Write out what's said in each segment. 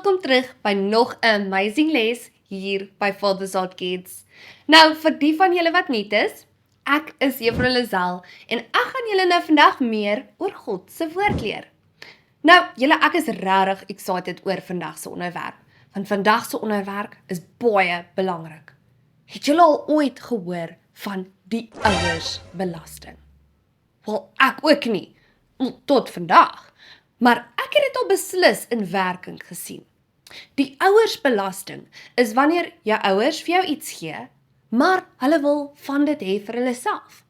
welkom terug by nog 'n amazing les hier by Father's Heart Kids. Nou, vir die van julle wat nuut is, ek is Juffrou Lazel en ek gaan julle nou vandag meer oor God se woord leer. Nou, julle, ek is regtig excited oor vandag se onderwerp, want vandag se onderwerp is baie belangrik. Het julle al ooit gehoor van die ouersbelasting? Wel, ek ook nie, tot vandag. Maar ek het dit al beslis in werking gesien. Die ouersbelasting is wanneer jou ouers vir jou iets gee, maar hulle wil van dit hê vir hulle self.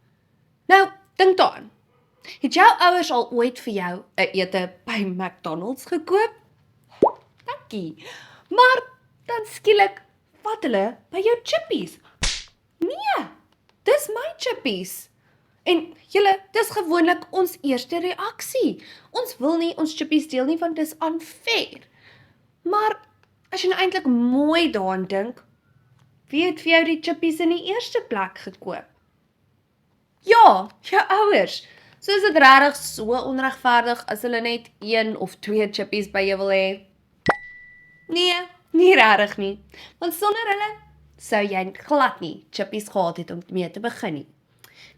Nou, dink daaraan. Het jou ouers al ooit vir jou 'n ete by McDonald's gekoop? Dankie. Maar dan skielik vat hulle by jou chippies. Nee, dis my chippies. En julle, dis gewoonlik ons eerste reaksie. Ons wil nie ons chippies deel nie, want dis unfair. Maar as jy nou eintlik mooi daaraan dink, wie het vir jou die chippies in die eerste plek gekoop? Ja, jou ouers. So is dit regtig so onregverdig as hulle net 1 of 2 chippies by jou wil hê? Nee, nie regtig nie. Want sonder hulle sou jy glad nie chippies gehad het om mee te begin nie.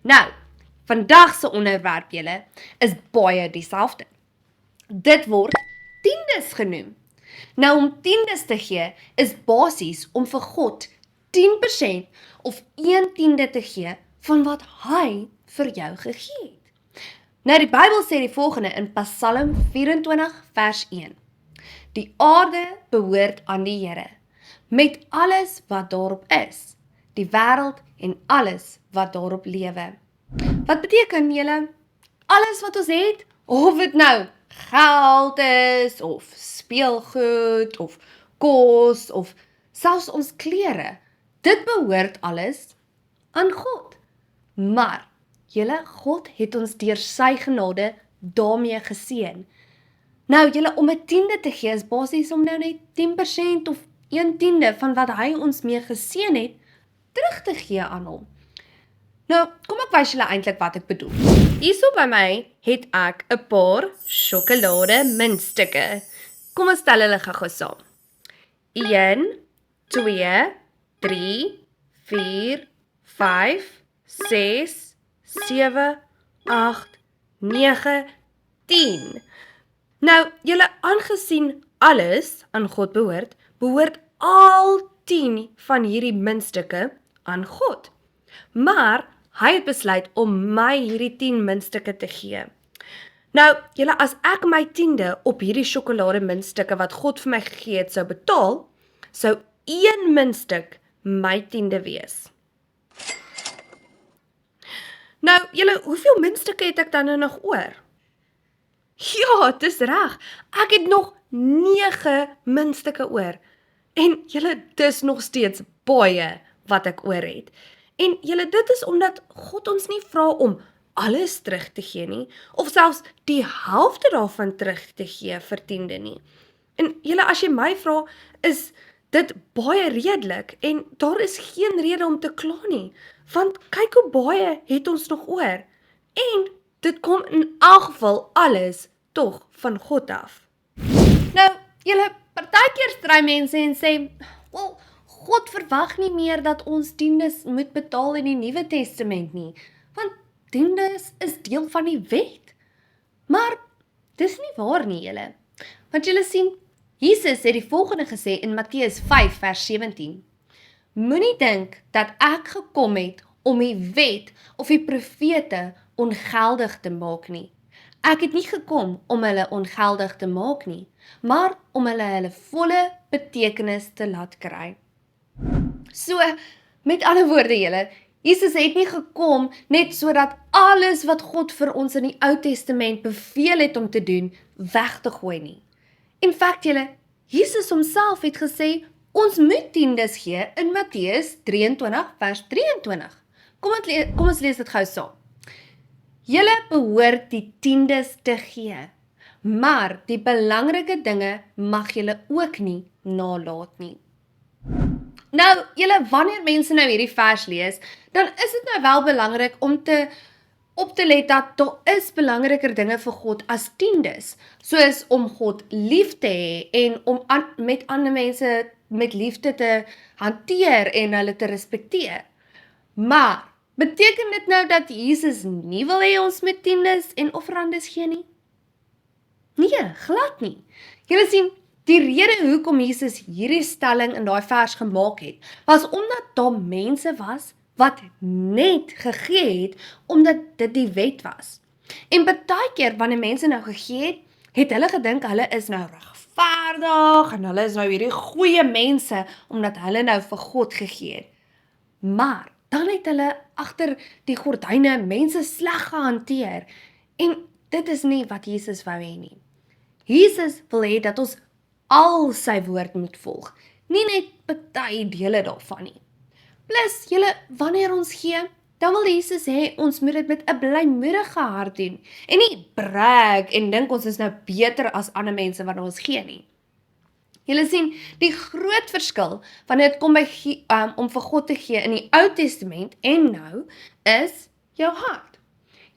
Nou, vandag se onderwerp julle is baie dieselfde. Dit word tiendes genoem. Nou om tiendes te gee is basies om vir God 10% of 1/10 te gee van wat hy vir jou gegee het. Nou die Bybel sê die volgende in Psalm 24 vers 1. Die aarde behoort aan die Here, met alles wat daarop is, die wêreld en alles wat daarop lewe. Wat beteken julle? Alles wat ons het, of dit nou geld is, of speelgoed, of kos, of selfs ons klere, dit behoort alles aan God. Maar, julle, God het ons deur sy genade daarmee geseën. Nou, julle, om 'n 10de te gee is basies om nou net 10% of 1/10 van wat hy ons mee geseën het, terug te gee aan hom. Nou, kom ek wys julle eintlik wat ek bedoel. Hierso by my het ek 'n paar sjokolade muntstukke. Kom ons tel hulle gou saam. 1, 2, 3, 4, 5, 6, 7, 8, 9, 10. Nou, julle, aangesien alles aan God behoort al 10 van hierdie muntstukke aan God. Maar hy het besluit om my hierdie 10 muntstukke te gee. Nou, julle, as ek my 10de op hierdie sjokolade muntstukke wat God vir my gegee het sou betaal, sou 1 muntstuk my 10de wees. Nou, julle, hoeveel muntstukke het ek dan nou nog oor? Ja, dis reg. Ek het nog 9 muntstukke oor. En julle, dis nog steeds baie wat ek oor het. En julle, dit is omdat God ons nie vra om alles terug te gee nie, of selfs die helfte daarvan terug te gee vir 10de nie. En julle, as jy my vra, is dit baie redelik en daar is geen rede om te kla nie, want kyk hoe baie het ons nog oor. En dit kom in elk geval alles tog van God af. Nou, julle, partykeer stry mense en sê, wel, God verwag nie meer dat ons tiendes moet betaal in die Nuwe Testament nie, want tiendes is deel van die wet. Maar dis nie waar nie, julle. Want julle sien, Jesus het die volgende gesê in Matteus 5 vers 17. Moenie dink dat ek gekom het om die wet of die profete ongeldig te maak nie. Ek het nie gekom om hulle ongeldig te maak nie, maar om hulle volle betekenis te laat kry. So, met ander woorde julle, Jesus het nie gekom net sodat alles wat God vir ons in die Ou Testament beveel het om te doen, weg te gooi nie. In feite julle, Jesus homself het gesê, ons moet tiendes gee in Matteus 23 vers 23. Kom ons lees dit gou saam. Julle behoort die tiendes te gee, maar die belangrike dinge mag julle ook nie nalat nie. Nou, julle, wanneer mense nou hierdie vers lees, dan is dit nou wel belangrik om te op te let dat daar is belangriker dinge vir God as tiendes, soos om God lief te hê en om met ander mense met liefde te hanteer en hulle te respekteer. Maar, beteken dit nou dat Jesus nie wil hê ons met tiendes en offerandes gee nie? Nee, glad nie. Julle sien, die rede hoekom Jesus hierdie stelling in daai vers gemaak het, was omdat daar mense was wat net gegee het, omdat dit die wet was. En baie keer, wanneer mense nou gegee het, het hulle gedink hulle is nou regverdig, en hulle is nou hierdie goeie mense, omdat hulle nou vir God gegee het. Maar, dan het hulle agter die gordyne mense sleg gehanteer, en dit is nie wat Jesus wou hê nie. Jesus wil hê dat ons al sy woord moet volg, nie net party dele daarvan nie. Plus, wanneer ons gee, dan wil Jesus hê ons moet dit met 'n blymoedige hart doen, en nie brag en dink ons is nou beter as ander mense wat ons gee nie. Julle sien, die groot verskil wanneer dit kom by om vir God te gee in die Ou Testament en nou, is jou hart.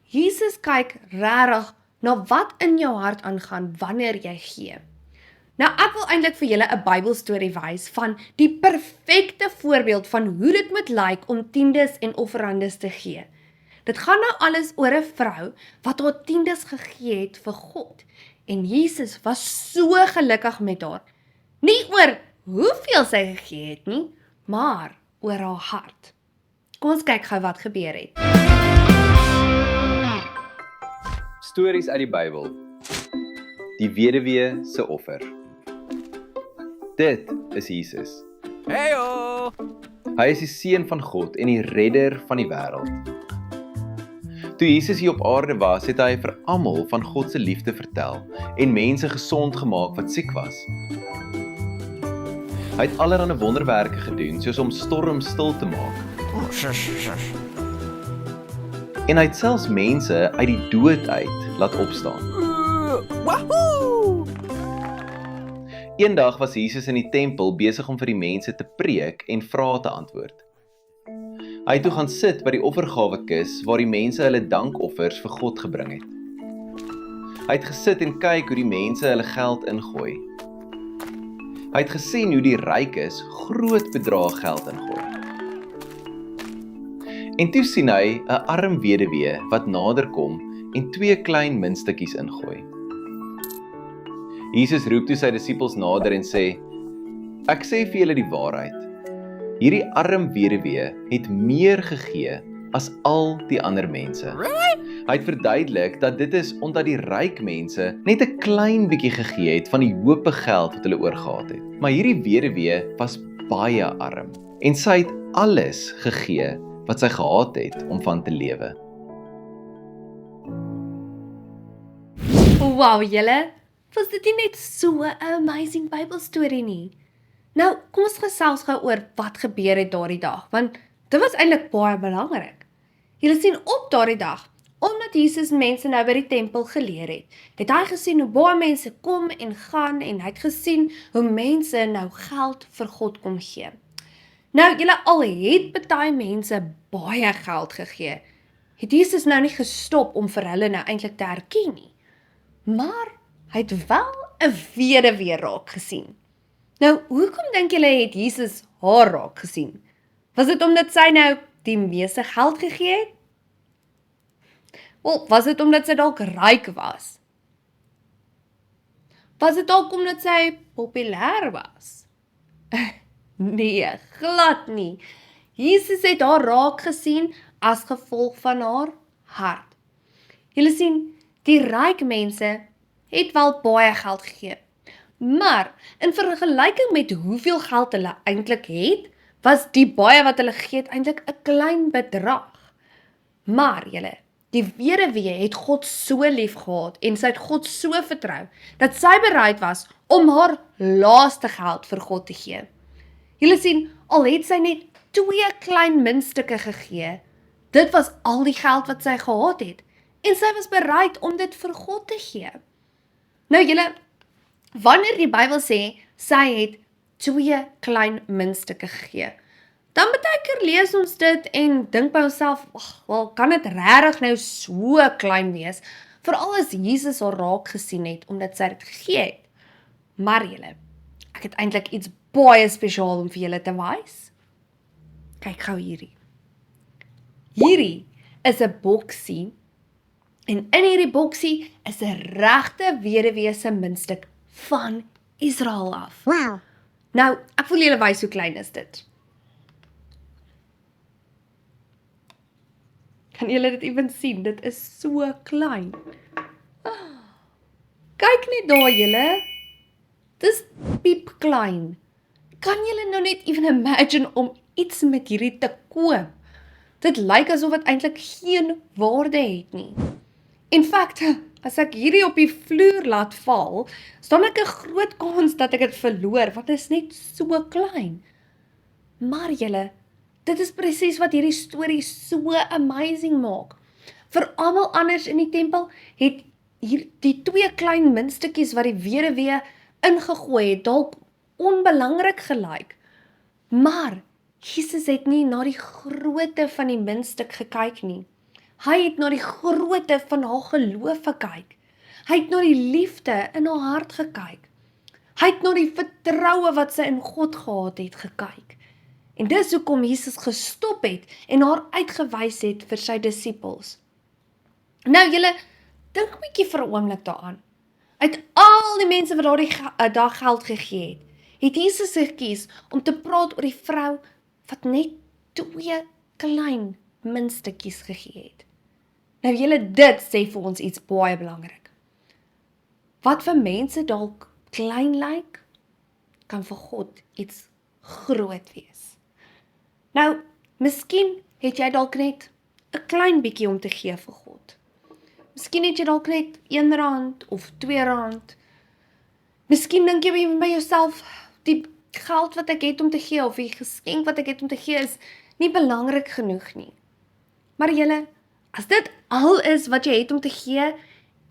Jesus kyk regtig na wat in jou hart aangaan wanneer jy gee. Nou, ek wil eintlik vir julle 'n Bybelstorie wys van die perfekte voorbeeld van hoe dit moet lyk om tiendes en offerandes te gee. Dit gaan nou alles oor 'n vrou wat haar tiendes gegee het vir God. En Jesus was so gelukkig met haar. Nie oor hoeveel sy gegee het nie, maar oor haar hart. Kom ons kyk gou wat gebeur het. Stories uit die Bybel. Die weduwee se offer. Dit is Jesus. Heyo! Hy is die seun van God en die redder van die wêreld. Toe Jesus hier op aarde was, het hy vir almal van God se liefde vertel en mense gesond gemaak wat siek was. Hy het allerlei wonderwerke gedoen, soos om storms stil te maak. En hy het selfs mense uit die dood uit laat opstaan. Wahoo! Eendag was Jesus in die tempel besig om vir die mense te preek en vrae te antwoord. Hy het toe gaan sit by die offergawekis waar die mense hulle dankoffers vir God gebring het. Hy het gesit en kyk hoe die mense hulle geld ingooi. Hy het gesien hoe die rykes groot bedrag geld ingooi. En toe sien hy 'n arm weduwee wat nader kom en 2 klein muntstukkies ingooi. Jesus roep toe sy disippels nader en sê, ek sê vir julle die waarheid, hierdie arm weduwee het meer gegee as al die ander mense. Hy het verduidelik dat dit is omdat die ryk mense net 'n klein bietjie gegee het van die hope geld wat hulle oorgehad het. Maar hierdie weduwee was baie arm en sy het alles gegee wat sy gehad het om van te lewe. Wow, julle, was dit nie net so 'n amazing Bybelstorie nie? Nou, kom ons gesels gou oor wat gebeur het daardie dag, want dit was eintlik baie belangrik. Julle sien, op daardie dag, omdat Jesus mense nou by die tempel geleer het, het hy gesien hoe baie mense kom en gaan, en hy het gesien hoe mense nou geld vir God kom gee. Nou, julle al het baie mense baie geld gegee, het Jesus nou nie gestop om vir hulle nou eintlik te herken nie. Maar hy het wel 'n weduwee raak gesien. Nou, hoekom dink julle het Jesus haar raak gesien? Was dit omdat sy nou die meeste geld gegee het? Wel, was dit omdat sy dalk ryk was? Was dit dalk omdat sy populêr was? Nee, glad nie. Jesus het haar raak gesien as gevolg van haar hart. Julle sien, die ryk mense het wel baie geld gegee. Maar in vergelyking met hoeveel geld hulle eintlik het, was die baie wat hulle gegee het eintlik 'n klein bedrag. Maar julle, die weduwee het God so lief gehad en sy het God so vertrou, dat sy bereid was om haar laaste geld vir God te gee. Julle sien, al het sy net 2 klein muntstukke gegee, dit was al die geld wat sy gehad het, en sy was bereid om dit vir God te gee. Nou julle, wanneer die Bybel sê, sy het 2 klein muntstukke gegee, dan baie keer lees ons dit en dink by onsself, wel, kan dit regtig nou so klein wees, veral as Jesus al raak gesien het, omdat sy dit gegee het. Maar julle, ek het eintlik iets baie spesiaal om vir julle te wys. Kyk gou hierdie. Hierdie is 'n boksie, en in hierdie boksie is 'n regte weduwee se muntstuk van Israel af. Wow. Nou, ek wil julle wys hoe klein is dit. Kan julle dit ewen sien? Dit is so klein. Kyk net daar julle. Dis piep klein. Kan julle nou net even imagine om iets met hierdie te koop? Dit lyk asof dit eintlik geen waarde het nie. In feite, as ek hierdie op die vloer laat val, staan ek 'n groot kans dat ek dit verloor, want dit is net so klein. Maar julle, dit is presies wat hierdie storie so amazing maak. Vir almal anders in die tempel het hier die 2 klein muntstukkies wat die weduwee ingegooi het, dalk onbelangrik gelyk. Maar Jesus het nie na die grootte van die muntstuk gekyk nie. Hy het na die grootte van haar geloof gekyk. Hy het na die liefde in haar hart gekyk. Hy het na die vertroue wat sy in God gehad het gekyk. En dis hoekom Jesus gestop het en haar uitgewys het vir sy disippels. Nou julle, dink 'n bietjie vir 'n oomblik daaraan. Uit al die mense wat daar geld gegee het, het Jesus gekies om te praat oor die vrou wat net 2 klein muntstukkies gegee het. Nou julle, dit sê vir ons iets baie belangrik. Wat vir mense dalk klein lyk, kan vir God iets groot wees. Nou, miskien het jy dalk net 'n klein bietjie om te gee vir God. Miskien het jy dalk net R1 of R2. Miskien dink jy by jouself, die geld wat ek het om te gee, of die geskenk wat ek het om te gee, is nie belangrik genoeg nie. Maar julle, as dit al is wat jy het om te gee,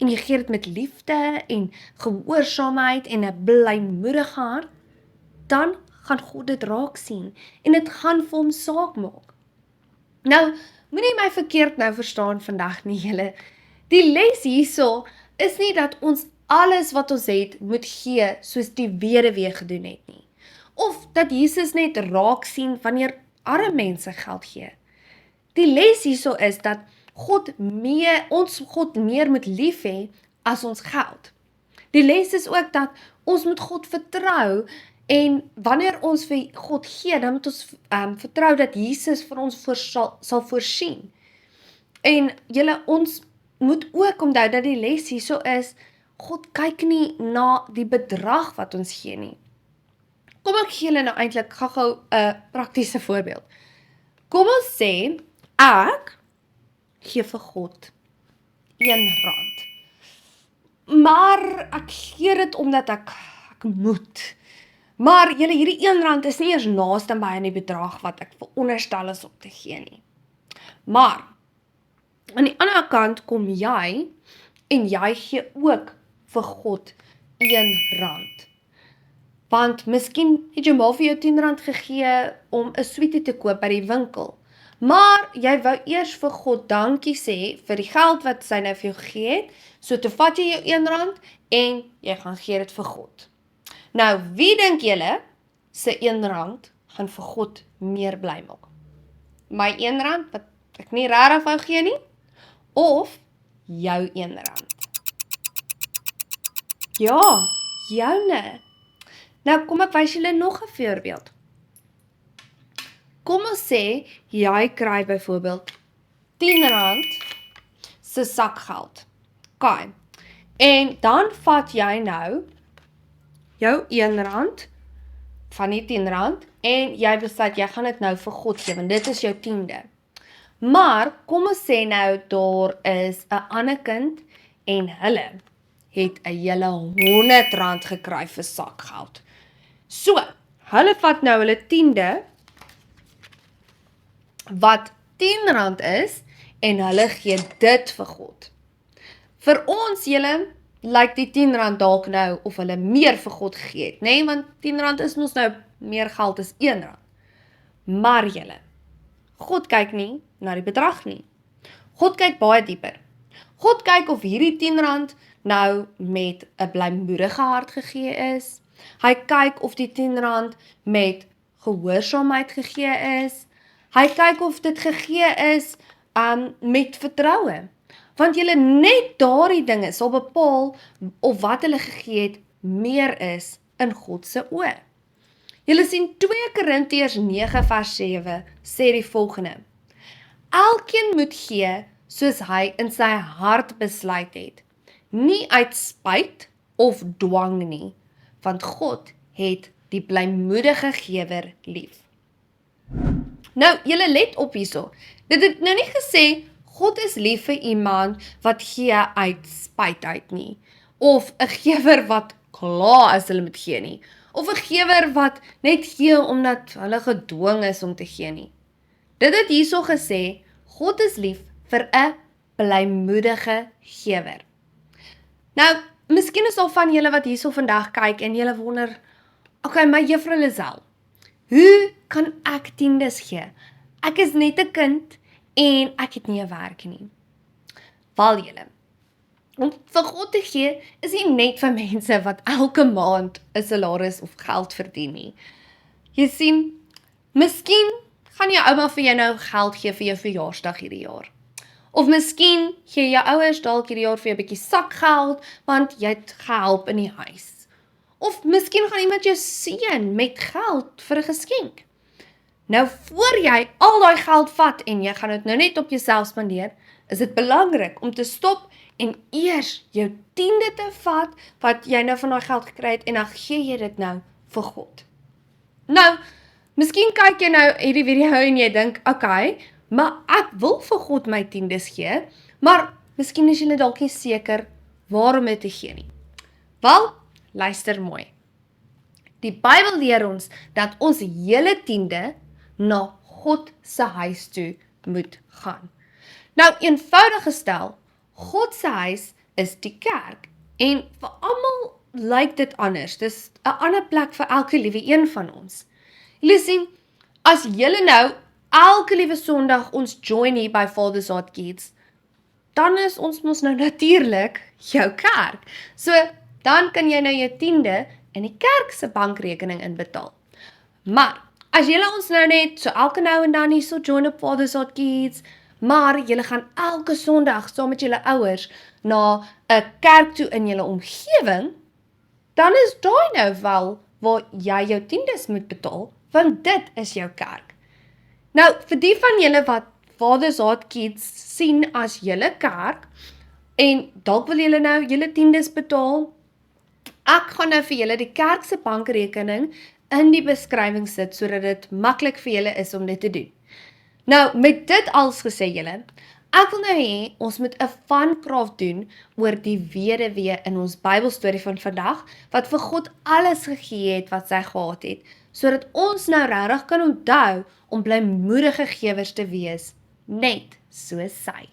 en jy gee dit met liefde en gehoorsaamheid en 'n blymoedige hart, dan gaan God dit raak sien, en dit gaan vir hom saak maak. Nou, moenie my verkeerd nou verstaan vandag nie, julle. Die les hierso is nie dat ons alles wat ons het moet gee soos die weduwee gedoen het nie. Of dat Jesus net raak sien wanneer arme mense geld gee. Die les hierso is dat ons God meer moet lief hê as ons geld. Die les is ook dat ons moet God vertrou, en wanneer ons vir God gee, dan moet ons vertrou dat Jesus vir ons sal voorsien. En julle, ons moet ook onthou dat die les hierso is, God kyk nie na die bedrag wat ons gee nie. Kom ek gee julle nou eintlik gou 'n praktiese voorbeeld. Kom ons sê, ek gee vir God R1. Maar ek gee dit omdat ek moet. Maar julle, hierdie R1 is nie eers naaste by aan die bedrag wat ek veronderstel is om te gee nie. Maar aan die ander kant kom jy en jy gee ook vir God R1. Want miskien het jou ma vir jou R10 gegee om 'n sweetie te koop by die winkel. Maar jy wou eers vir God dankie sê vir die geld wat sy nou vir jou gegee het, so toe vat jy jou R1 en jy gaan gee dit vir God. Nou, wie dink julle se R1 gaan vir God meer bly maak? My R1 wat ek nie regtig wou gee nie, of jou R1? Ja, joune. Nou kom ek wys julle nog 'n voorbeeld. Kom ons sê, jy kry byvoorbeeld R10 se sakgeld. Okay. En dan vat jy nou jou R1 van die R10 en jy besluit, jy gaan dit nou vir God gee, want dit is jou 10de. Maar, kom ons sê nou, daar is 'n ander kind en hulle het 'n hele R100 gekry vir sakgeld. So, hulle vat nou hulle 10de, wat R10 is, en hulle gee dit vir God. Vir ons, julle, lyk die R10 dalk nou of hulle meer vir God gegee het, nee, want R10 is mos nou meer geld as R1. Maar julle, God kyk nie na die bedrag nie. God kyk baie dieper. God kyk of hierdie R10 nou met 'n blymoedige hart gegee is. Hy kyk of die R10 met gehoorsaamheid gegee is. Hy kyk of dit gegee is met vertroue. Want julle net daardie dinge sal bepaal of wat hulle gegee het meer is in God se oë. Julle sien 2 Korintiërs 9 vers 7 sê die volgende: Elkeen moet gee soos hy in sy hart besluit het, nie uit spyt of dwang nie, want God het die blymoedige gewer lief. Nou, julle let op hierso. Dit het nou nie gesê God is lief vir iemand wat gee uit spyt uit nie, of 'n gewer wat klaar as hulle moet gee nie, of 'n gewer wat net gee omdat hulle gedwing is om te gee nie. Dit het hierso gesê, God is lief vir 'n blymoedige gewer. Nou, miskien is daar van julle wat hierso vandag kyk en julle wonder, okay, maar Juffrou Lisel, hoe kan ek tiendes gee? Ek is net 'n kind en ek het nie 'n werk nie. Wel julle, om vir God te gee is nie net vir mense wat elke maand 'n salaris of geld verdien nie. Jy sien, miskien gaan jou ouma vir jou nou geld gee vir jou verjaarsdag hierdie jaar. Of miskien gee jou ouers dalk hierdie jaar vir jou 'n bietjie sakgeld, want jy het gehelp in die huis. Of miskien gaan iemand jou seën met geld vir 'n geskenk. Nou, voor jy al daai geld vat en jy gaan dit nou net op jouself spandeer, is dit belangrik om te stop en eers jou 10de te vat, wat jy nou van daai geld gekry het, en dan gee jy dit nou vir God. Nou, miskien kyk jy nou hierdie video en jy dink, okay, maar ek wil vir God my 10des gee, maar miskien is jy dalk nie seker waarom dit te gee nie. Wel, luister mooi. Die Bybel leer ons dat ons hele 10de na God se huis toe moet gaan. Nou, eenvoudig gestel, God se huis is die kerk, en vir almal lyk dit anders. Dis 'n ander plek vir elke liewe een van ons. Julle sien, as julle nou elke liewe Sondag ons join hier by Father's Heart Kids, dan is ons mos nou natuurlik jou kerk. So, dan kan jy nou jou 10de in die kerk se bankrekening inbetaal. Maar, as julle ons nou net so elke nou en dan hier so join op Father's Heart Kids, maar julle gaan elke Sondag saam met julle ouers na 'n kerk toe in julle omgewing, dan is daai nou wel waar jy jou 10des moet betaal, want dit is jou kerk. Nou, vir die van julle wat Father's Heart Kids sien as julle kerk, en dalk wil julle nou julle 10des betaal, ek gaan nou vir julle die kerk se bankrekening in die beskrywing sit, sodat dit maklik vir julle is om dit te doen. Nou, met dit als gesê julle, ek wil nou hê, ons moet 'n funkraaf doen oor die weduwee in ons Bybelstorie van vandag, wat vir God alles gegee het wat sy gehad het, sodat ons nou regtig kan onthou om blymoedige gewers te wees, net soos sy.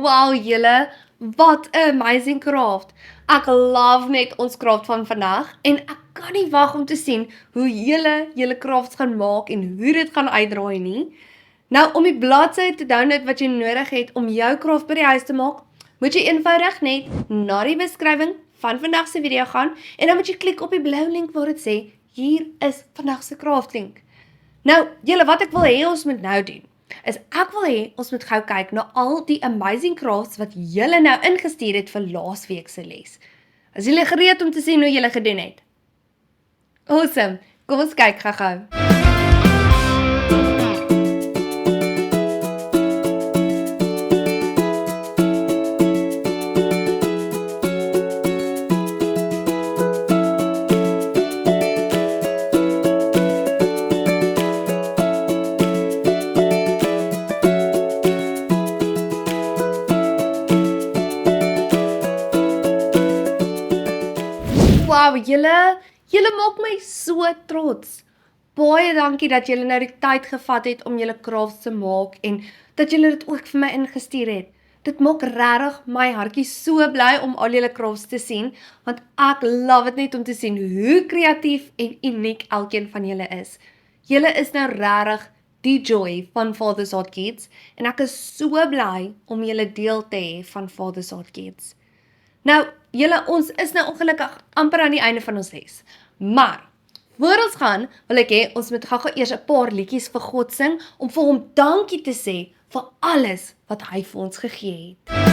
Wow, julle, wat 'n amazing craft. Ek love net ons craft van vandag en ek kan nie wag om te sien hoe julle crafts gaan maak en hoe dit gaan uitdraai nie. Nou, om die bladsy te download wat jy nodig het om jou craft by die huis te maak, moet jy eenvoudig net na die beskrywing van vandag se video gaan en dan moet jy klik op die blou link waar dit sê, hier is vandag se craft link. Nou, julle, wat ek wil hê ons moet nou doen, is ek wil hê ons moet gou kyk na al die amazing crafts wat julle nou ingestuur het vir laasweek se les. Is julle gereed om te sien hoe julle gedoen het? Awesome, kom ons kyk gou-gou. Wow, julle maak my so trots. Baie dankie dat julle nou die tyd gevat het om julle crafts te maak en dat julle dit ook vir my ingestuur het. Dit maak regtig my hartjie so bly om al julle crafts te sien, want ek love dit net om te sien hoe kreatief en uniek elkeen van julle is. Julle is nou regtig die joy van Father's Heart Kids en ek is so bly om julle deel te hê van Father's Heart Kids. Nou, ons is nou ongelukkig amper aan die einde van ons les. Maar, voor ons gaan, wil ek hê, ons moet gou eers 'n paar liedjies vir God sing, om vir hom dankie te sê vir alles wat hy vir ons gegee het.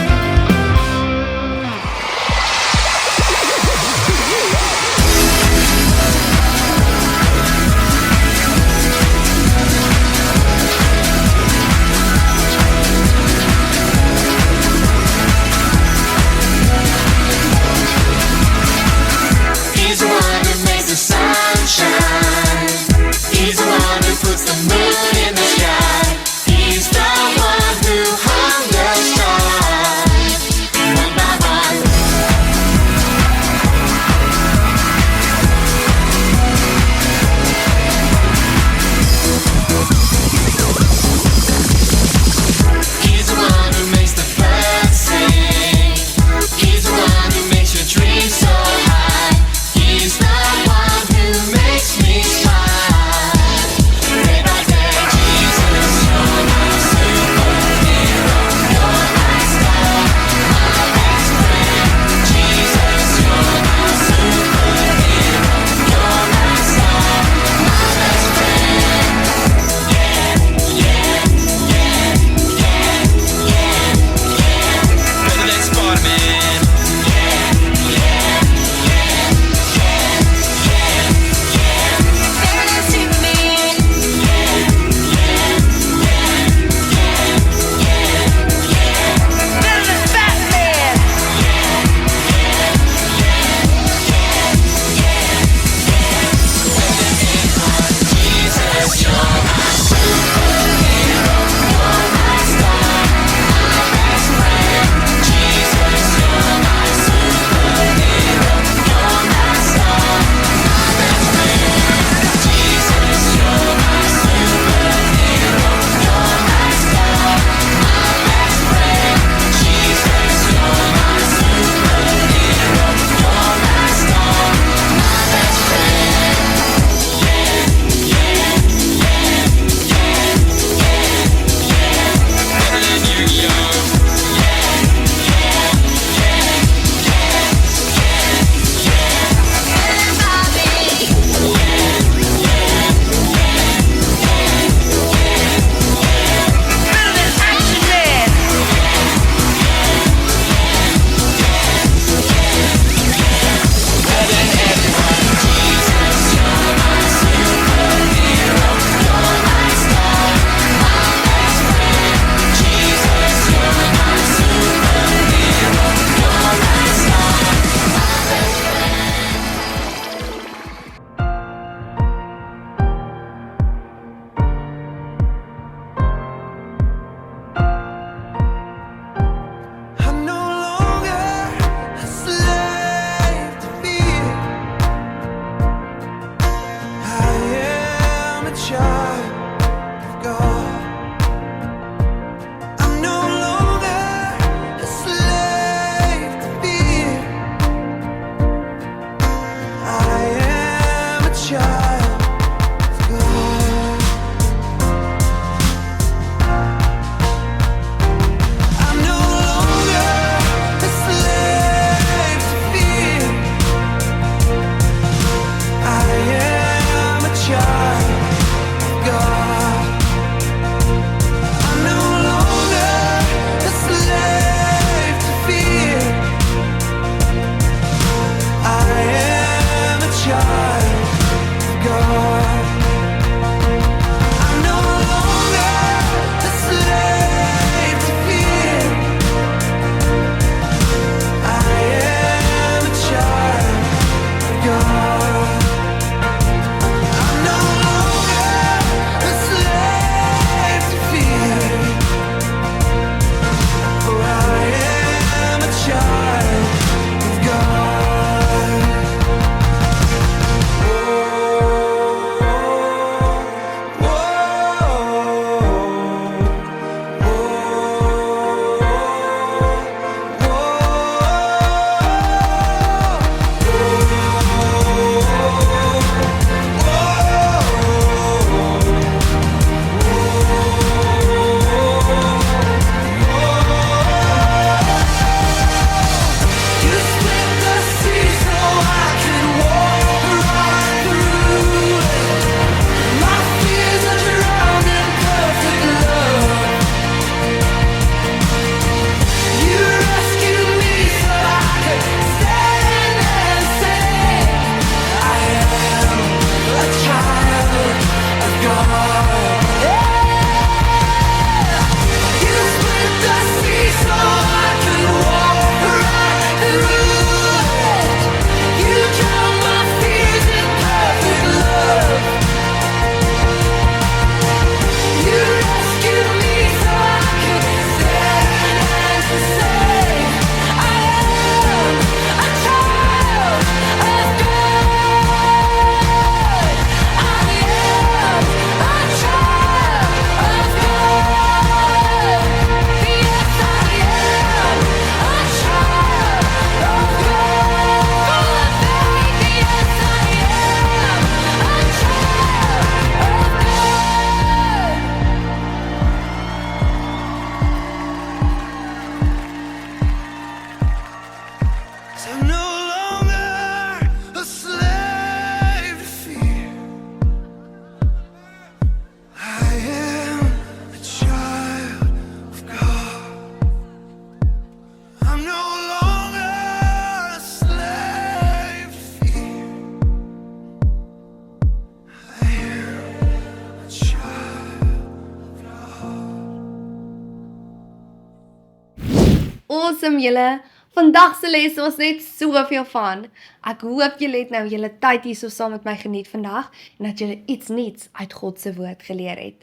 awesome julle. Vandag se les was net soveel van. Ek hoop julle het nou julle tyd hierso saam met my geniet vandag en dat julle iets nuuts uit God se woord geleer het.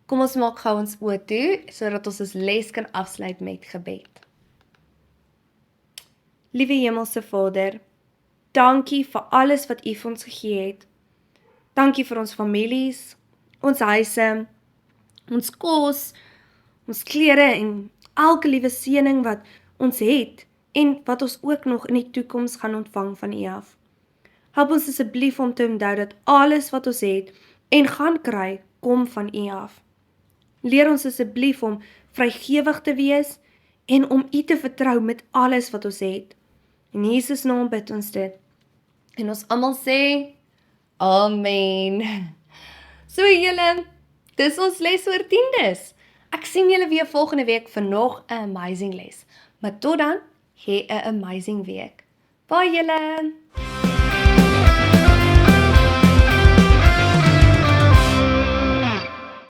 Kom ons maak gou ons oë toe sodat ons les kan afsluit met gebed. Liewe Hemelse Vader, dankie vir alles wat U vir ons gegee het. Dankie vir ons families, ons huise, ons kos, ons klere en elke liewe seëning wat ons het en wat ons ook nog in die toekoms gaan ontvang van U af. Help ons asseblief om te onthou dat alles wat ons het en gaan kry, kom van U af. Leer ons asseblief om vrygewig te wees en om U te vertrou met alles wat ons het. In Jesus naam bid ons dit. En ons almal sê, Amen. So julle, dis ons les oor tiendes. Ek sien julle weer volgende week vir nog 'n amazing les. Maar tot dan, hê 'n amazing week. Bye julle.